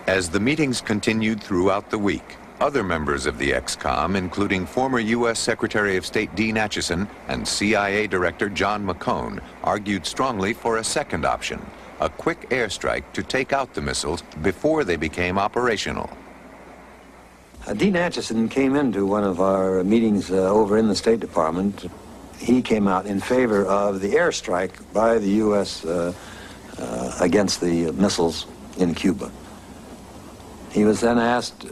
As the meetings continued throughout the week, other members of the XCOM, including former U.S. Secretary of State Dean Acheson and CIA Director John McCone, argued strongly for a second option, a quick airstrike to take out the missiles before they became operational. Dean Acheson came into one of our meetings over in the State Department. He came out in favor of the airstrike by the U.S. Against the missiles in Cuba. He was then asked,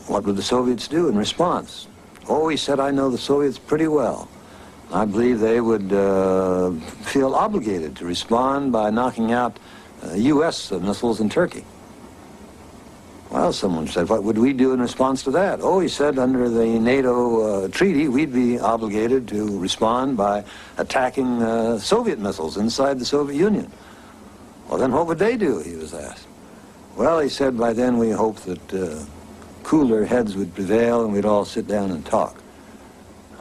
what would the Soviets do in response? Oh, he said, I know the Soviets pretty well. I believe they would feel obligated to respond by knocking out U.S. missiles in Turkey. Well, someone said, what would we do in response to that? Oh, he said, under the NATO treaty, we'd be obligated to respond by attacking Soviet missiles inside the Soviet Union. Well, then what would they do, he was asked. Well, he said, by then we hoped that cooler heads would prevail and we'd all sit down and talk.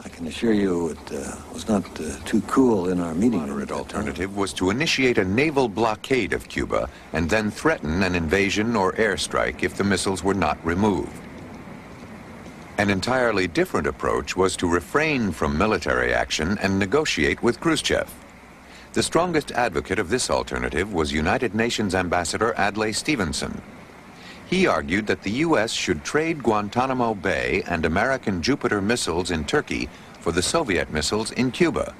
I can assure you it was not too cool in our meeting. The moderate alternative was to initiate a naval blockade of Cuba and then threaten an invasion or airstrike if the missiles were not removed. An entirely different approach was to refrain from military action and negotiate with Khrushchev. The strongest advocate of this alternative was United Nations Ambassador Adlai Stevenson. He argued that the U.S. should trade Guantanamo Bay and American Jupiter missiles in Turkey for the Soviet missiles in Cuba.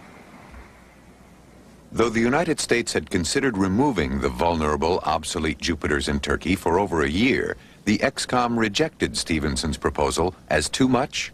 Though the United States had considered removing the vulnerable, obsolete Jupiters in Turkey for over a year, the XCOM rejected Stevenson's proposal as too much,